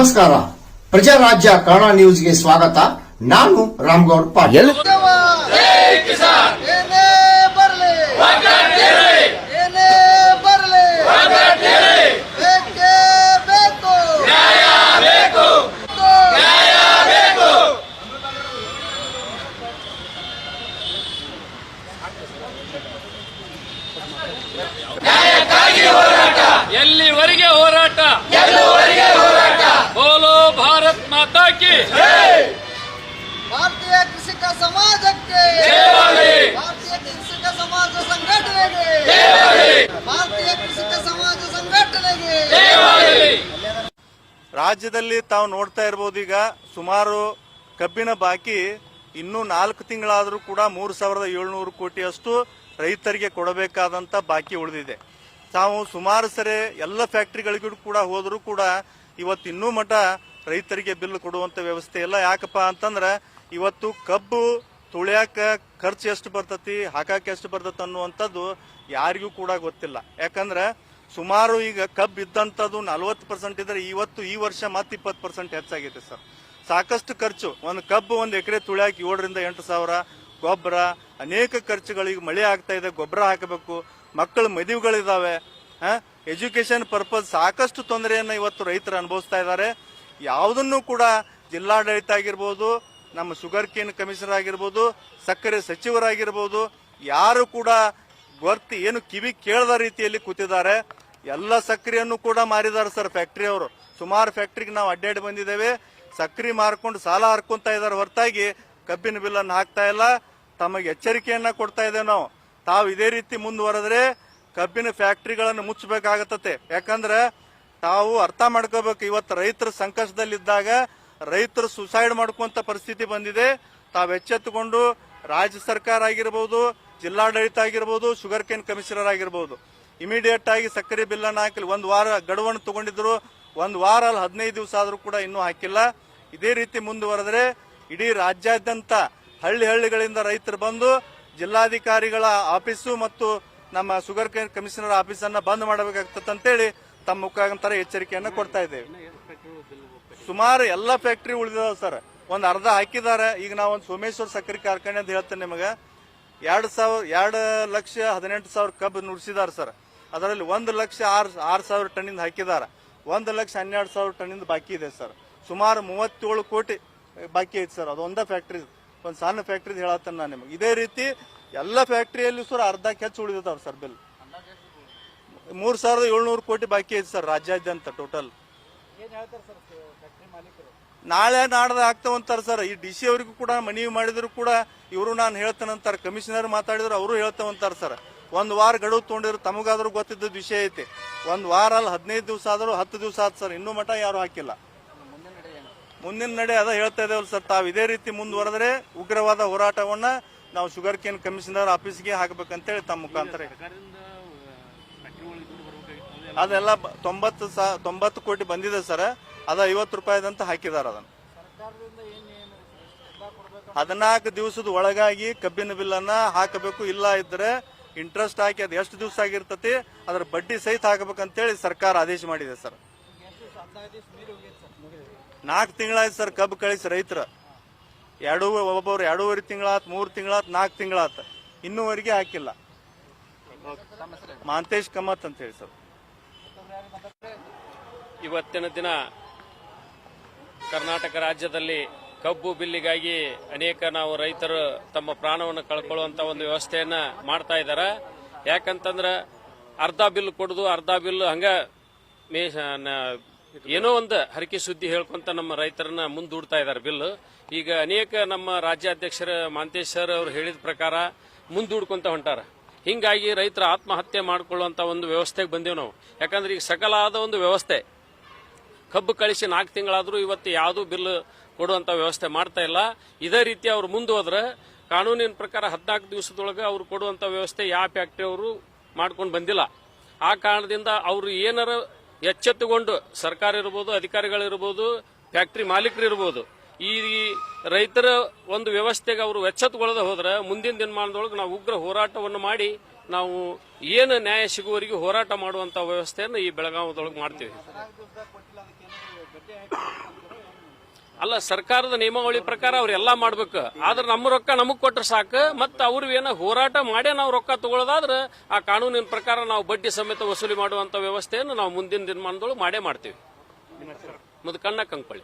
ನಮಸ್ಕಾರ. ಪ್ರಜಾರಾಜ್ಯ ಕನ್ನಡ ನ್ಯೂಸ್ಗೆ ಸ್ವಾಗತ. ನಾನು ರಾಮಗೌಡ ಪಾಟೀಲ್. ಎಲ್ಲಿವರೆಗೆ ಹೋರಾಟ? ಬೋಲೋ ಭಾರತ್ ಮಾತಾ ಕಿ ಭಾರತೀಯ ಕೃಷಿಕ ಸಮಾಜಕ್ಕೆ, ಭಾರತೀಯ ಕೃಷಿಕ ಸಮಾಜ ಸಂಘಟನೆಗೆ, ಭಾರತೀಯ ಕೃಷಿಕ ಸಮಾಜ ಸಂಘಟನೆಗೆ. ರಾಜ್ಯದಲ್ಲಿ ತಾವು ನೋಡ್ತಾ ಇರಬಹುದು, ಈಗ ಸುಮಾರು ಕಬ್ಬಿನ ಬಾಕಿ ಇನ್ನೂ 4 ತಿಂಗಳಾದರೂ ಕೂಡ 3,700 ಕೋಟಿಯಷ್ಟು ರೈತರಿಗೆ ಕೊಡಬೇಕಾದಂತ ಬಾಕಿ ಉಳಿದಿದೆ. ತಾವು ಸುಮಾರು ಸರಿ ಎಲ್ಲ ಫ್ಯಾಕ್ಟರಿಗಳಿಗೂ ಕೂಡ ಹೋದರೂ ಕೂಡ ಇವತ್ತು ಇನ್ನೂ ಮಠ ರೈತರಿಗೆ ಬಿಲ್ ಕೊಡುವಂತ ವ್ಯವಸ್ಥೆ ಇಲ್ಲ. ಯಾಕಪ್ಪ ಅಂತಂದ್ರ ಇವತ್ತು ಕಬ್ಬು ತುಳಿಯಾಕ ಖರ್ಚು ಎಷ್ಟು ಬರ್ತತಿ, ಹಾಕಾಕ ಎಷ್ಟು ಬರ್ತತಿ ಅನ್ನುವಂಥದ್ದು ಯಾರಿಗೂ ಕೂಡ ಗೊತ್ತಿಲ್ಲ. ಯಾಕಂದ್ರೆ ಸುಮಾರು ಈಗ ಕಬ್ಬು ಇದ್ದಂಥದ್ದು 40% ಇದ್ರೆ ಇವತ್ತು ಈ ವರ್ಷ ಮತ್ತೆ 20% ಹೆಚ್ಚಾಗಿದೆ ಸರ್. ಸಾಕಷ್ಟು ಖರ್ಚು. ಒಂದು ಕಬ್ಬು 1 ಎಕರೆ ತುಳಿಯಾಕ 7,000 ರಿಂದ 8,000 ಗೊಬ್ಬರ, ಅನೇಕ ಖರ್ಚುಗಳಿಗೆ ಮಳೆ ಆಗ್ತಾ ಇದೆ, ಗೊಬ್ಬರ ಹಾಕಬೇಕು, ಮಕ್ಕಳ ಮದುವೆಗಳಿದಾವೆ, ಎಜುಕೇಶನ್ ಪರ್ಪಸ್ ಸಾಕಷ್ಟು ತೊಂದರೆಯನ್ನ ಇವತ್ತು ರೈತರು ಅನುಭವಿಸ್ತಾ ಇದ್ದಾರೆ. ಯಾವುದನ್ನು ಕೂಡ ಜಿಲ್ಲಾಡಳಿತ ಆಗಿರ್ಬೋದು, ನಮ್ಮ ಶುಗರ್ ಕೇನ್ ಕಮಿಷನರ್ ಆಗಿರ್ಬೋದು, ಸಕ್ಕರೆ ಸಚಿವರಾಗಿರ್ಬೋದು, ಯಾರು ಕೂಡ ಗೊತ್ತಿ ಏನು ಕಿವಿ ಕೇಳದ ರೀತಿಯಲ್ಲಿ ಕೂತಿದ್ದಾರೆ. ಎಲ್ಲ ಸಕ್ಕರೆಯನ್ನು ಕೂಡ ಮಾರಿದ್ದಾರೆ ಸರ್ ಫ್ಯಾಕ್ಟರಿ ಅವರು. ಸುಮಾರು ಫ್ಯಾಕ್ಟರಿಗೆ ನಾವು ಅಡ್ಡಾಡಿ ಬಂದಿದ್ದೇವೆ. ಸಕ್ಕರೆ ಮಾರ್ಕೊಂಡು ಸಾಲ ಹರ್ಕೊಂತ ಇದ್ದಾರೆ ಹೊರತಾಗಿ ಕಬ್ಬಿನ ಬಿಲ್ ಅನ್ನು ಹಾಕ್ತಾ ಇಲ್ಲ. ತಮಗೆ ಎಚ್ಚರಿಕೆಯನ್ನ ಕೊಡ್ತಾ ಇದ್ದೇವೆ ನಾವು. ತಾವು ಇದೇ ರೀತಿ ಮುಂದುವರೆದ್ರೆ ಕಬ್ಬಿನ ಫ್ಯಾಕ್ಟರಿಗಳನ್ನು ಮುಚ್ಚಬೇಕಾಗತ್ತೆ. ಯಾಕಂದ್ರೆ ತಾವು ಅರ್ಥ ಮಾಡ್ಕೋಬೇಕು, ಇವತ್ತು ರೈತರು ಸಂಕಷ್ಟದಲ್ಲಿದ್ದಾಗ ರೈತರು ಸುಸೈಡ್ ಮಾಡ್ಕೊಂತ ಪರಿಸ್ಥಿತಿ ಬಂದಿದೆ. ತಾವು ಎಚ್ಚೆತ್ತುಕೊಂಡು ರಾಜ್ಯ ಸರ್ಕಾರ ಆಗಿರ್ಬೋದು, ಜಿಲ್ಲಾಡಳಿತ ಆಗಿರ್ಬೋದು, ಶುಗರ್ ಕೇನ್ ಕಮಿಷನರ್ ಆಗಿರ್ಬೋದು, ಇಮಿಡಿಯೇಟ್ ಆಗಿ ಸಕ್ಕರೆ ಬಿಲ್ ಅನ್ನು ಹಾಕಲಿ. 1 ವಾರ ಗಡುವನ್ನು ತಗೊಂಡಿದ್ರು, 1 ವಾರ ಅಲ್ಲಿ 15 ದಿವಸ ಆದ್ರೂ ಕೂಡ ಇನ್ನೂ ಹಾಕಿಲ್ಲ. ಇದೇ ರೀತಿ ಮುಂದುವರೆದ್ರೆ ಇಡೀ ರಾಜ್ಯಾದ್ಯಂತ ಹಳ್ಳಿಗಳಿಂದ ರೈತರು ಬಂದು ಜಿಲ್ಲಾಧಿಕಾರಿಗಳ ಆಫೀಸು ಮತ್ತು ನಮ್ಮ ಶುಗರ್ ಕೇನ್ ಕಮಿಷನರ್ ಆಫೀಸ್ ಅನ್ನ ಬಂದ್ ಮಾಡಬೇಕಾಗ್ತದೆ ಅಂತೇಳಿ ತಮ್ಮ ಮುಖಾಂತರ ಎಚ್ಚರಿಕೆಯನ್ನ ಕೊಡ್ತಾ ಇದ್ದೇವೆ. ಸುಮಾರು ಎಲ್ಲ ಫ್ಯಾಕ್ಟರಿ ಉಳಿದಾವ ಸರ್. ಒಂದ್ ಅರ್ಧ ಹಾಕಿದ್ದಾರೆ. ಈಗ ನಾವು ಒಂದು ಸೋಮೇಶ್ವರ ಸಕ್ಕರೆ ಕಾರ್ಖಾನೆ ಅಂತ ಹೇಳ್ತೇನೆ ನಿಮಗೆ. 2,18,000 ಕಬ್ಬು ನುಡಿಸಿದಾರೆ ಸರ್. ಅದರಲ್ಲಿ 1,06,000 ಟನ್ನಿಂದ ಹಾಕಿದ್ದಾರೆ. 1,12,000 ಟನ್ನಿಂದ ಬಾಕಿ ಇದೆ ಸರ್. ಸುಮಾರು 37 ಕೋಟಿ ಬಾಕಿ ಐತೆ ಸರ್. ಅದೊಂದ ಫ್ಯಾಕ್ಟರಿ, ಒಂದು ಸಣ್ಣ ಫ್ಯಾಕ್ಟರಿ ಹೇಳತ್ತೇನೆ ನಾನು ನಿಮಗೆ. ಇದೇ ರೀತಿ ಎಲ್ಲ ಫ್ಯಾಕ್ಟರಿಯಲ್ಲಿ ಸರ್ ಅರ್ಧಕ್ಕೆ ಹೆಚ್ಚು ಉಳಿದಿದ್ದಾವ ಸರ್ ಬಿಲ್. 3,700 ಕೋಟಿ ಬಾಕಿ ಐತೆ ಸರ್ ರಾಜ್ಯಾದ್ಯಂತ ಟೋಟಲ್. ನಾಳೆ ನಾಡ್ದ ಆಗ್ತಾವಂತಾರ ಸರ್. ಈ DC ಅವರಿಗೂ ಕೂಡ ಮನವಿ ಮಾಡಿದ್ರು ಕೂಡ ಇವರು ನಾನು ಹೇಳ್ತೇನಂತಾರ, ಕಮಿಷನರ್ ಮಾತಾಡಿದ್ರು ಅವರು ಹೇಳ್ತಾವಂತಾರ ಸರ್. 1 ವಾರ ಗಡುವು ತಗೊಂಡಿದ್ರು, ತಮಗಾದ್ರೂ ಗೊತ್ತಿದ್ದ ವಿಷಯ ಐತಿ. 1 ವಾರ ಅಲ್ಲಿ 15 ದಿವಸ ಆದ್ರೂ 10 ದಿವಸ ಆದ್ ಸರ್, ಇನ್ನೂ ಮಠ ಯಾರು ಹಾಕಿಲ್ಲ. ಮುಂದಿನ ನಡೆ ಅದ ಹೇಳ್ತಾ ಇದೇವಲ್ಲ ಸರ್. ತಾವು ಇದೇ ರೀತಿ ಮುಂದುವರೆದ್ರೆ ಉಗ್ರವಾದ ಹೋರಾಟವನ್ನ ನಾವು ಶುಗರ್ ಕೇನ್ ಕಮಿಷನರ್ ಆಫೀಸ್ಗೆ ಹಾಕಬೇಕಂತೇಳಿ ತಮ್ಮ ಮುಖಾಂತರ. ಅದೆಲ್ಲ 90 ಕೋಟಿ ಬಂದಿದೆ ಸರ್. ಅದ 50 ರೂಪಾಯಿದಂತ ಹಾಕಿದಾರ. ಅದನ್ನ 14 ದಿವಸದ ಒಳಗಾಗಿ ಕಬ್ಬಿನ ಬಿಲ್ ಅನ್ನ ಹಾಕಬೇಕು. ಇಲ್ಲ ಇದ್ರೆ ಇಂಟ್ರೆಸ್ಟ್ ಹಾಕಿ ಅದು ಎಷ್ಟು ದಿವಸ ಆಗಿರ್ತತಿ ಅದ್ರ ಬಡ್ಡಿ ಸಹಿತ ಹಾಕಬೇಕಂತೇಳಿ ಸರ್ಕಾರ ಆದೇಶ ಮಾಡಿದೆ ಸರ್. 4 ತಿಂಗಳಾಯ್ತು ಸರ್ ಕಬ್ಬು ಕಳಿಸಿ ರೈತರ. ಒಬ್ಬೊಬ್ರು 2.5 ತಿಂಗಳಾತ್, 3 ತಿಂಗಳಾತ್, 4 ತಿಂಗಳಾತ್, ಇನ್ನೂವರೆಗೆ ಹಾಕಿಲ್ಲ. ಮಾಂತೇಶ್ ಕಮತ್ ಅಂತ ಹೇಳಿ ಸರ್. ಇವತ್ತಿನ ದಿನ ಕರ್ನಾಟಕ ರಾಜ್ಯದಲ್ಲಿ ಕಬ್ಬು ಬಿಲ್ಲಿಗಾಗಿ ಅನೇಕ ನಾವು ರೈತರು ತಮ್ಮ ಪ್ರಾಣವನ್ನು ಕಳ್ಕೊಳ್ಳುವಂತ ಒಂದು ವ್ಯವಸ್ಥೆಯನ್ನ ಮಾಡ್ತಾ ಇದ್ದಾರೆ. ಯಾಕಂತಂದ್ರೆ ಅರ್ಧ ಬಿಲ್ ಕೊಡುದು, ಅರ್ಧ ಬಿಲ್ ಹಂಗ ಏನೋ ಒಂದು ಹರಕೆ ಸುದ್ದಿ ಹೇಳ್ಕೊಂತ ನಮ್ಮ ರೈತರನ್ನ ಮುಂದೂಡ್ತಾ ಇದ್ದಾರೆ ಬಿಲ್. ಈಗ ಅನೇಕ ನಮ್ಮ ರಾಜ್ಯಾಧ್ಯಕ್ಷರ ಮಾಂತೇಶ್ ಸರ್ ಅವರು ಹೇಳಿದ ಪ್ರಕಾರ ಮುಂದೂಡ್ಕೊಂತ ಹೊಂಟಾರ. ಹಿಂಗಾಗಿ ರೈತರ ಆತ್ಮಹತ್ಯೆ ಮಾಡಿಕೊಳ್ಳುವಂತ ಒಂದು ವ್ಯವಸ್ಥೆಗೆ ಬಂದೇವು ನಾವು. ಯಾಕಂದ್ರೆ ಈಗ ಸಕಲಾದ ಒಂದು ವ್ಯವಸ್ಥೆ ಕಬ್ಬು ಕಳಿಸಿ 4 ತಿಂಗಳಾದ್ರೂ ಇವತ್ತು ಯಾವುದೂ ಬಿಲ್ ಕೊಡುವಂತ ವ್ಯವಸ್ಥೆ ಮಾಡ್ತಾ ಇಲ್ಲ. ಇದೇ ರೀತಿ ಅವ್ರು ಮುಂದುವರೆದ್ರೆ ಕಾನೂನಿನ ಪ್ರಕಾರ 14 ದಿವಸದೊಳಗೆ ಅವ್ರು ಕೊಡುವಂತ ವ್ಯವಸ್ಥೆ ಯಾವ ಫ್ಯಾಕ್ಟರಿ ಅವರು ಮಾಡ್ಕೊಂಡು ಬಂದಿಲ್ಲ. ಆ ಕಾರಣದಿಂದ ಅವರು ಏನಾರ ಎಚ್ಚೆತ್ತುಕೊಂಡು ಸರ್ಕಾರ ಇರ್ಬೋದು, ಅಧಿಕಾರಿಗಳಿರ್ಬೋದು, ಫ್ಯಾಕ್ಟರಿ ಮಾಲೀಕರು ಇರ್ಬೋದು, ಈ ರೈತರ ಒಂದು ವ್ಯವಸ್ಥೆಗೆ ಅವರು ಎಚ್ಚೆತ್ತುಕೊಳ್ಳದೆ ಹೋದ್ರೆ ಮುಂದಿನ ದಿನಮಾನದೊಳಗೆ ನಾವು ಉಗ್ರ ಹೋರಾಟವನ್ನು ಮಾಡಿ ನಾವು ಏನು ನ್ಯಾಯ ಸಿಗುವವರೆಗೂ ಹೋರಾಟ ಮಾಡುವಂತ ವ್ಯವಸ್ಥೆಯನ್ನು ಈ ಬೆಳಗಾವದೊಳಗೆ ಮಾಡ್ತೀವಿ. ಅಲ್ಲ, ಸರ್ಕಾರದ ನಿಯಮಾವಳಿ ಪ್ರಕಾರ ಅವ್ರೆಲ್ಲಾ ಮಾಡ್ಬೇಕು. ಆದ್ರೆ ನಮ್ಮ ರೊಕ್ಕ ನಮಗ್ ಕೊಟ್ರೆ ಸಾಕು. ಮತ್ತೆ ಅವ್ರು ಏನೋ ಹೋರಾಟ ಮಾಡೇ ನಾವು ರೊಕ್ಕ ತಗೊಳ್ಳೋದಾದ್ರೆ ಆ ಕಾನೂನಿನ ಪ್ರಕಾರ ನಾವು ಬಡ್ಡಿ ಸಮೇತ ವಸೂಲಿ ಮಾಡುವಂತ ವ್ಯವಸ್ಥೆಯನ್ನು ನಾವು ಮುಂದಿನ ದಿನಮಾನದೊಳಗೆ ಮಾಡೇ ಮಾಡ್ತೀವಿ. ಮುದುಕಣ್ಣ ಕಂಕಳಿ.